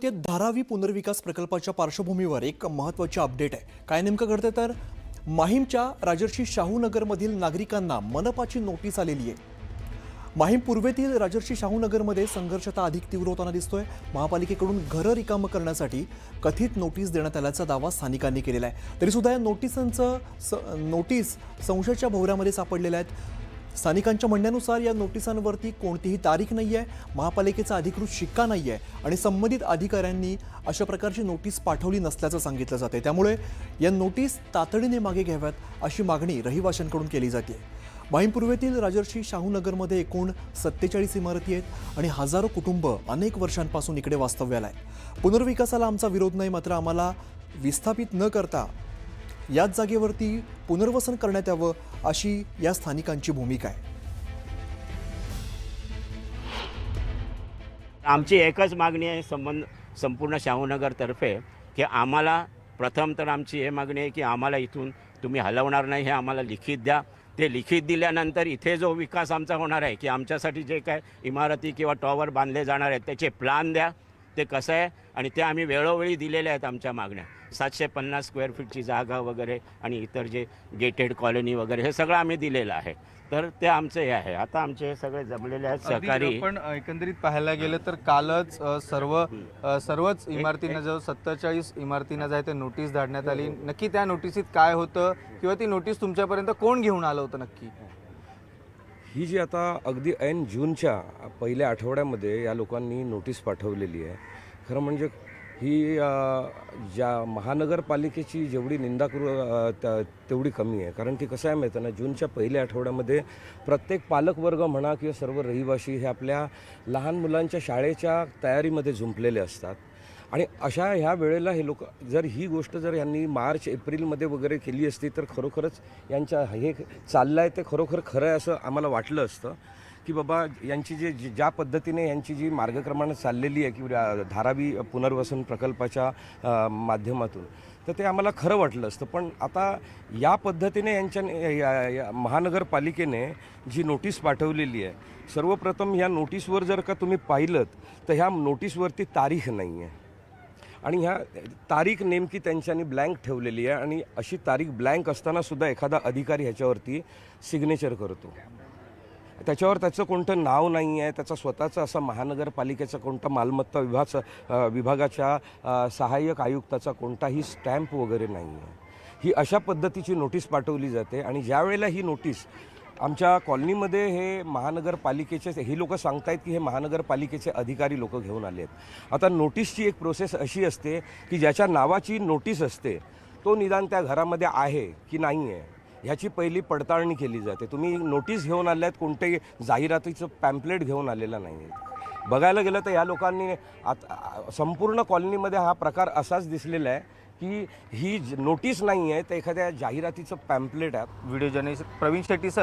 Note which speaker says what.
Speaker 1: ते धारावी पुनर्विकास प्रकल्पाच्या पार्श्वभूमीवर एक महत्त्वाची अपडेट आहे। काय नेमकं घडतं तर माहीमच्या राजर्षी शाहू नगरमधील नागरिकांना मनपाची नोटीस आलेली आहे। माहीम पूर्वेतील राजर्षी शाहू नगरमध्ये संघर्ष आता अधिक तीव्र होताना दिसतोय। महापालिकेकडून घरं रिकामं करण्यासाठी कथित नोटीस देण्यात आल्याचा दावा स्थानिकांनी केलेला आहे। तरी सुद्धा या नोटीस संशयाच्या भोवऱ्यामध्ये सापडलेल्या आहेत। स्थानिकांच्या म्हणण्यानुसार या नोटिसांवरती कोणतीही तारीख नाही आहे, महापालिकेचा अधिकृत शिक्का नाही आहे आणि संबंधित अधिकाऱ्यांनी अशा प्रकारची नोटीस पाठवली नसल्याचं सांगितलं जाते। त्यामुळे या नोटीस तातडीने मागे घ्याव्यात अशी मागणी रहिवाशांकडून केली जाते। माहीम पूर्वेतील राजर्षी शाहू नगरमध्ये एकूण 47 इमारती आहेत आणि हजारो कुटुंब अनेक वर्षांपासून इकडे वास्तव्याला आहेत। पुनर्विकासाला आमचा विरोध नाही, मात्र आम्हाला विस्थापित न करता याच जागेवरती पुनर्वसन करण्यात यावं अशी या स्थानिकांची भूमिका आहे।
Speaker 2: आमची एकच मागणी आहे संपूर्ण शाहूनगरतर्फे की आम्हाला प्रथम तर आमची हे मागणी आहे की आम्हाला इथून तुम्ही हलवणार नाही हे आम्हाला लिखित द्या। ते लिखित दिल्यानंतर इथे जो विकास आमचा होणार आहे की आमच्यासाठी जे काय इमारती किंवा टॉवर बांधले जाणार आहेत त्याचे प्लॅन द्या। ते कसं आहे आणि ते आम्ही वेळोवेळी दिलेले आहेत। आमच्या मागण्या 750 स्क्वेअर फीटची जागा वगैरे आणि इतर जे गेटेड कॉलनी वगैरे हे सगळं आम्ही दिलेलं आहे। तर ते आमचं हे आहे। आता आमचे हे सगळे जमलेले आहेत सहकारी।
Speaker 3: पण एकंदरीत पाहायला गेलं तर कालच सर्वच इमारतींना जो 47 इमारतींना जे ते नोटीस धाडण्यात आली। नक्की त्या नोटिसीत काय होतं किंवा ती नोटीस तुमच्यापर्यंत कोण घेऊन आलं होतं नक्की?
Speaker 4: ही जी आता अगदी ऐन जूनच्या पहिल्या आठवड्यामध्ये या लोकांनी नोटीस पाठवलेली आहे। खरं म्हणजे ही ज्या महानगरपालिकेची जेवढी निंदा करू तेवढी कमी आहे। कारण की कसं आहे माहिती आहे ना, जूनच्या पहिल्या आठवड्यामध्ये प्रत्येक पालकवर्ग म्हणा किंवा सर्व रहिवासी हे आपल्या लहान मुलांच्या शाळेच्या तयारीमध्ये जुंपलेले असतात आणि अशा ह्या वेळेला हे लोक जर ही गोष्ट जर यांनी मार्च एप्रिलमध्ये वगैरे केली असती तर खरोखरच यांच्या हे चाललं आहे ते खरं आहे असं आम्हाला वाटलं असतं की बाबा यांची ज्या पद्धतीने यांची जी मार्गक्रमण चाललेली आहे की धारावी पुनर्वसन प्रकल्पाच्या माध्यमातून, तर ते आम्हाला खरं वाटलं असतं। पण आता या पद्धतीने या महानगरपालिकेने जी नोटीस पाठवलेली आहे, सर्वप्रथम ह्या नोटीसवर जर का तुम्ही पाहिलं तर ह्या नोटीसवरती तारीख नाही आहे आणि ह्या तारीख नेमकी त्यांच्यानी ब्लँक ठेवलेली आहे आणि अशी तारीख ब्लँक असताना सुद्धा एखादा अधिकारी ह्याच्यावरती सिग्नेचर करतो। त्याच्यावर त्याचं कोणतं नाव नाही आहे, त्याचा स्वतःचा असा महानगरपालिकेचा कोणता मालमत्ता विभागाच्या सहाय्यक आयुक्ताचा कोणताही स्टॅम्प वगैरे नाही आहे। ही अशा पद्धतीची नोटीस पाठवली जाते आणि ज्या वेळेला ही नोटीस आमच्या कॉलनीमध्ये हे महानगरपालिकेचे ही लोक सांगतायत की हे महानगरपालिकेचे अधिकारी लोक घेऊन आले आहेत। आता नोटीसची एक प्रोसेस अशी असते की ज्याच्या नावाची नोटीस असते तो निदान त्या घरामध्ये आहे की नाही आहे ह्याची पहिली पडताळणी केली जाते। तुम्ही नोटीस घेऊन आल्यात, कोणत्याही जाहिरातीचं पॅम्पलेट घेऊन आलेलं नाही आहे। बघायला गेलं तर या लोकांनी संपूर्ण कॉलनीमध्ये हा प्रकार असाच दिसलेला आहे की ही नोटीस नाही आहे तर एखाद्या जाहिरातीचं पॅम्पलेट आहे।
Speaker 3: Video journalist Pravin शेट्टीसह